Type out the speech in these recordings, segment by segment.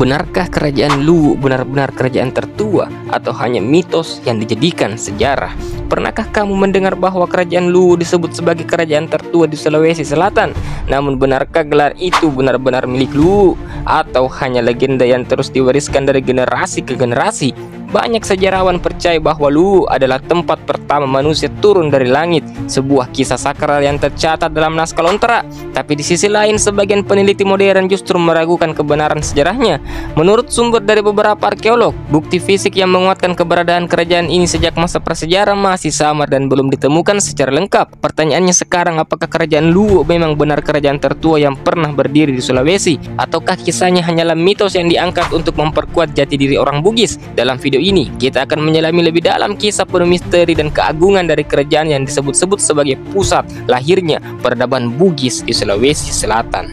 Benarkah kerajaan Luwu benar-benar kerajaan tertua atau hanya mitos yang dijadikan sejarah? Pernahkah kamu mendengar bahwa kerajaan Luwu disebut sebagai kerajaan tertua di Sulawesi Selatan? Namun benarkah gelar itu benar-benar milik Luwu atau hanya legenda yang terus diwariskan dari generasi ke generasi? Banyak sejarawan percaya bahwa Luwu adalah tempat pertama manusia turun dari langit, sebuah kisah sakral yang tercatat dalam naskah Lontera. Tapi di sisi lain, sebagian peneliti modern justru meragukan kebenaran sejarahnya. Menurut sumber dari beberapa arkeolog, bukti fisik yang menguatkan keberadaan kerajaan ini sejak masa prasejarah masih samar dan belum ditemukan secara lengkap. Pertanyaannya sekarang, apakah kerajaan Luwu memang benar kerajaan tertua yang pernah berdiri di Sulawesi, ataukah kisahnya hanyalah mitos yang diangkat untuk memperkuat jati diri orang Bugis? Dalam video ini kita akan menyelami lebih dalam kisah penuh misteri dan keagungan dari kerajaan yang disebut-sebut sebagai pusat lahirnya peradaban Bugis di Sulawesi Selatan.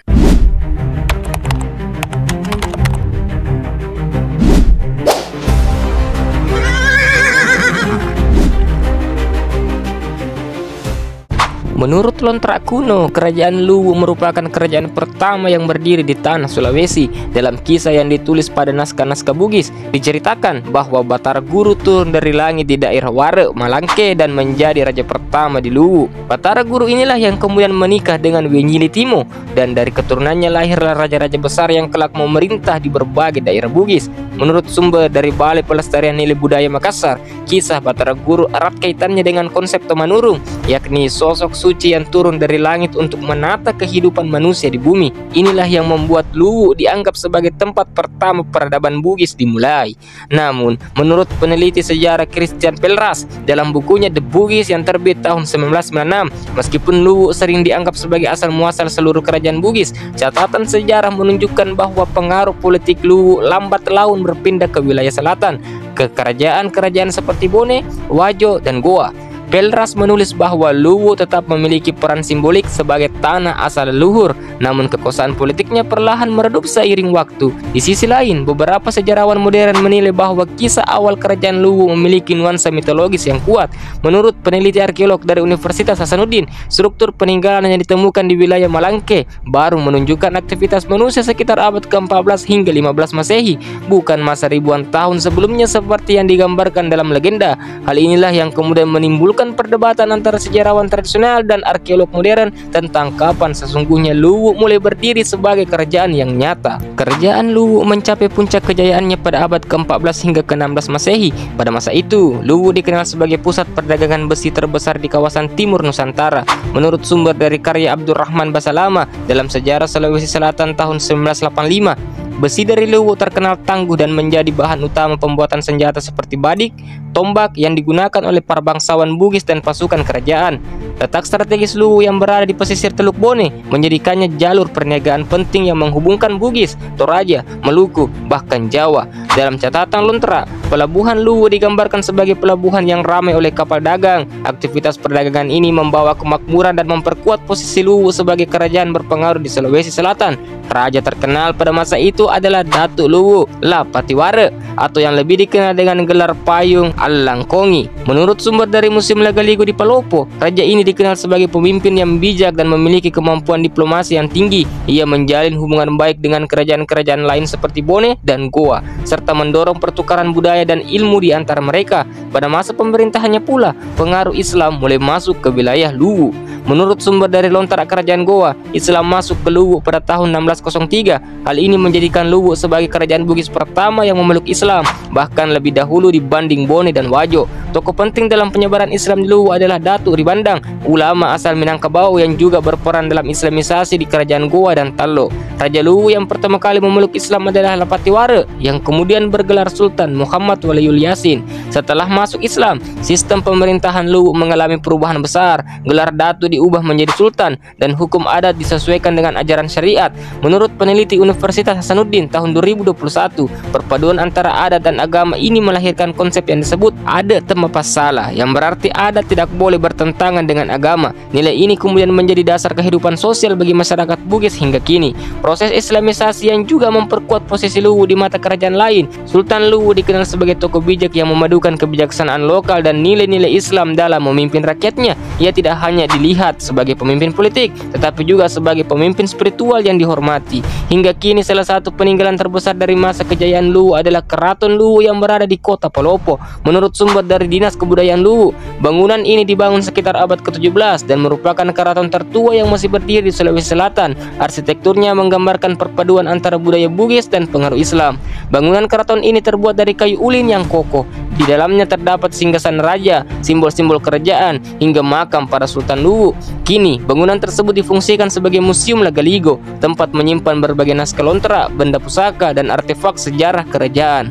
Menurut Lontera kuno, kerajaan Luwu merupakan kerajaan pertama yang berdiri di tanah Sulawesi. Dalam kisah yang ditulis pada naskah-naskah Bugis, diceritakan bahwa Batara Guru turun dari langit di daerah Ware, Malangke, dan menjadi raja pertama di Luwu. Batara Guru inilah yang kemudian menikah dengan Wenyili Timo, dan dari keturunannya lahirlah raja-raja besar yang kelak memerintah di berbagai daerah Bugis. Menurut sumber dari Balai Pelestarian Nilai Budaya Makassar, kisah Batara Guru erat kaitannya dengan konsep Tomanurung, yakni sosok suci yang turun dari langit untuk menata kehidupan manusia di bumi. Inilah yang membuat Luwu dianggap sebagai tempat pertama peradaban Bugis dimulai. Namun, menurut peneliti sejarah Christian Pelras dalam bukunya The Bugis yang terbit tahun 1996, meskipun Luwu sering dianggap sebagai asal muasal seluruh kerajaan Bugis, catatan sejarah menunjukkan bahwa pengaruh politik Luwu lambat laun berpindah ke wilayah selatan, ke kerajaan-kerajaan seperti Bone, Wajo, dan Goa. Pelras menulis bahwa Luwu tetap memiliki peran simbolik sebagai tanah asal leluhur, namun kekuasaan politiknya perlahan meredup seiring waktu. Di sisi lain, beberapa sejarawan modern menilai bahwa kisah awal kerajaan Luwu memiliki nuansa mitologis yang kuat. Menurut peneliti arkeolog dari Universitas Hasanuddin, struktur peninggalan yang ditemukan di wilayah Malangke baru menunjukkan aktivitas manusia sekitar abad ke-14 hingga 15 Masehi, bukan masa ribuan tahun sebelumnya seperti yang digambarkan dalam legenda. Hal inilah yang kemudian menimbulkan perdebatan antara sejarawan tradisional dan arkeolog modern tentang kapan sesungguhnya Luwu mulai berdiri sebagai kerajaan yang nyata. Kerajaan Luwu mencapai puncak kejayaannya pada abad ke-14 hingga ke-16 Masehi. Pada masa itu, Luwu dikenal sebagai pusat perdagangan besi terbesar di kawasan timur Nusantara. Menurut sumber dari karya Abdurrahman Basalama dalam Sejarah Sulawesi Selatan tahun 1985, besi dari Luwu terkenal tangguh dan menjadi bahan utama pembuatan senjata seperti badik, tombak yang digunakan oleh para bangsawan Bugis dan pasukan kerajaan. Letak strategis Luwu yang berada di pesisir Teluk Bone menjadikannya jalur perniagaan penting yang menghubungkan Bugis, Toraja, Maluku, bahkan Jawa. Dalam catatan Lontera, pelabuhan Luwu digambarkan sebagai pelabuhan yang ramai oleh kapal dagang. Aktivitas perdagangan ini membawa kemakmuran dan memperkuat posisi Luwu sebagai kerajaan berpengaruh di Sulawesi Selatan. Raja terkenal pada masa itu adalah Datuk Luwu Lapatiware, atau yang lebih dikenal dengan gelar payung Alangkongi. Menurut sumber dari Museum Lagaligo di Palopo, raja ini dikenal sebagai pemimpin yang bijak dan memiliki kemampuan diplomasi yang tinggi. Ia menjalin hubungan baik dengan kerajaan-kerajaan lain seperti Bone dan Goa, serta mendorong pertukaran budaya dan ilmu di antara mereka. Pada masa pemerintahannya pula, pengaruh Islam mulai masuk ke wilayah Luwu. Menurut sumber dari Lontera Kerajaan Goa, Islam masuk ke Luwu pada tahun 1603. Hal ini menjadikan Luwu sebagai kerajaan Bugis pertama yang memeluk Islam, bahkan lebih dahulu dibanding Bone dan Wajo. Tokoh penting dalam penyebaran Islam di Luwu adalah Datuk Ribandang, ulama asal Minangkabau yang juga berperan dalam Islamisasi di kerajaan Goa dan Tallo. Raja Luwu yang pertama kali memeluk Islam adalah Lapatiware, yang kemudian bergelar Sultan Muhammad Waliul Yasin. Setelah masuk Islam, sistem pemerintahan Luwu mengalami perubahan besar. Gelar Datu diubah menjadi Sultan dan hukum adat disesuaikan dengan ajaran syariat. Menurut peneliti Universitas Hasanuddin tahun 2021, perpaduan antara adat dan agama ini melahirkan konsep yang disebut adat tanpa salah, yang berarti adat tidak boleh bertentangan dengan agama. Nilai ini kemudian menjadi dasar kehidupan sosial bagi masyarakat Bugis hingga kini. Proses Islamisasi yang juga memperkuat posisi Luwu di mata kerajaan lain. Sultan Luwu dikenal sebagai tokoh bijak yang memadukan kebijaksanaan lokal dan nilai-nilai Islam dalam memimpin rakyatnya. Ia tidak hanya dilihat sebagai pemimpin politik, tetapi juga sebagai pemimpin spiritual yang dihormati. Hingga kini salah satu peninggalan terbesar dari masa kejayaan Luwu adalah Keraton Luwu yang berada di kota Palopo. Menurut sumber dari Dinas Kebudayaan Luwu, bangunan ini dibangun sekitar abad ke-17 dan merupakan keraton tertua yang masih berdiri di Sulawesi Selatan. Arsitekturnya menggambarkan perpaduan antara budaya Bugis dan pengaruh Islam. Bangunan keraton ini terbuat dari kayu ulin yang kokoh. Di dalamnya terdapat singgasan raja, simbol-simbol kerajaan, hingga makam para Sultan Luwu. Kini, bangunan tersebut difungsikan sebagai Museum Lagaligo, tempat menyimpan berbagai naskah lontera, benda pusaka, dan artefak sejarah kerajaan.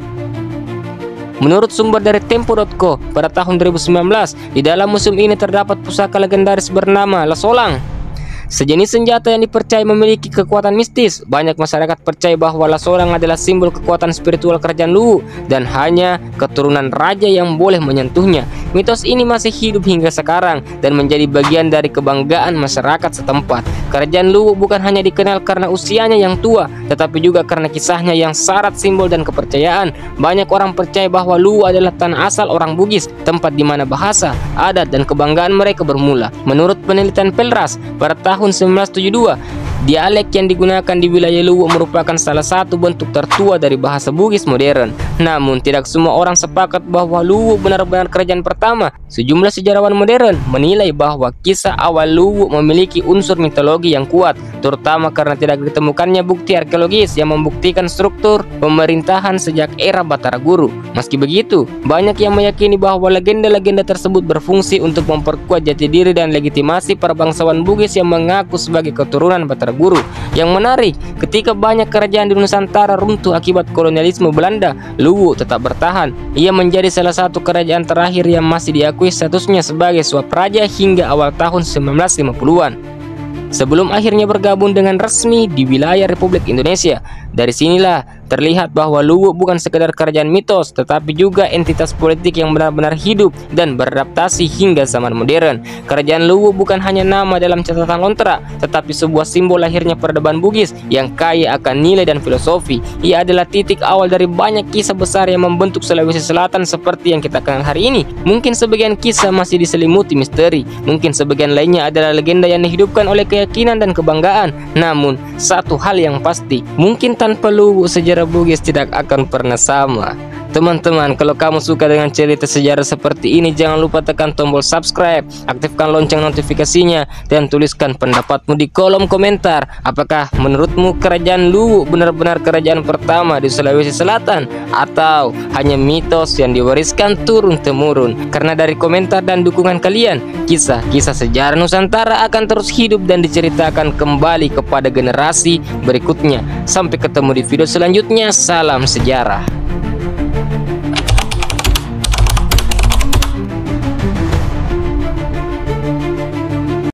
Menurut sumber dari Tempo.co, pada tahun 2019, di dalam museum ini terdapat pusaka legendaris bernama Lasolang, sejenis senjata yang dipercaya memiliki kekuatan mistis. Banyak masyarakat percaya bahwa Lasolang adalah simbol kekuatan spiritual kerajaan Luwu dan hanya keturunan raja yang boleh menyentuhnya. Mitos ini masih hidup hingga sekarang dan menjadi bagian dari kebanggaan masyarakat setempat. Kerajaan Luwu bukan hanya dikenal karena usianya yang tua, tetapi juga karena kisahnya yang syarat simbol dan kepercayaan. Banyak orang percaya bahwa Luwu adalah tanah asal orang Bugis, tempat di mana bahasa, adat, dan kebanggaan mereka bermula. Menurut penelitian Pelras, pada tahun 1972, dialek yang digunakan di wilayah Luwu merupakan salah satu bentuk tertua dari bahasa Bugis modern. Namun, tidak semua orang sepakat bahwa Luwu benar-benar kerajaan pertama. Sejumlah sejarawan modern menilai bahwa kisah awal Luwu memiliki unsur mitologi yang kuat, terutama karena tidak ditemukannya bukti arkeologis yang membuktikan struktur pemerintahan sejak era Batara Guru. Meski begitu, banyak yang meyakini bahwa legenda-legenda tersebut berfungsi untuk memperkuat jati diri dan legitimasi para bangsawan Bugis yang mengaku sebagai keturunan Batara Guru. Yang menarik, ketika banyak kerajaan di Nusantara runtuh akibat kolonialisme Belanda, Luwu tetap bertahan. Ia menjadi salah satu kerajaan terakhir yang masih diakui statusnya sebagai swapraja hingga awal tahun 1950-an. Sebelum akhirnya bergabung dengan resmi di wilayah Republik Indonesia. Dari sinilah terlihat bahwa Luwu bukan sekedar kerajaan mitos, tetapi juga entitas politik yang benar-benar hidup dan beradaptasi hingga zaman modern. Kerajaan Luwu bukan hanya nama dalam catatan lontera, tetapi sebuah simbol lahirnya peradaban Bugis yang kaya akan nilai dan filosofi. Ia adalah titik awal dari banyak kisah besar yang membentuk Sulawesi Selatan seperti yang kita kenal hari ini. Mungkin sebagian kisah masih diselimuti misteri, mungkin sebagian lainnya adalah legenda yang dihidupkan oleh keyakinan dan kebanggaan. Namun, satu hal yang pasti, mungkin tanpa Luwu sejarah Bugis tidak akan pernah sama. Teman-teman, kalau kamu suka dengan cerita sejarah seperti ini, jangan lupa tekan tombol subscribe, aktifkan lonceng notifikasinya, dan tuliskan pendapatmu di kolom komentar. Apakah menurutmu kerajaan Luwu benar-benar kerajaan pertama di Sulawesi Selatan, atau hanya mitos yang diwariskan turun-temurun? Karena dari komentar dan dukungan kalian, kisah-kisah sejarah Nusantara akan terus hidup dan diceritakan kembali kepada generasi berikutnya. Sampai ketemu di video selanjutnya. Salam sejarah.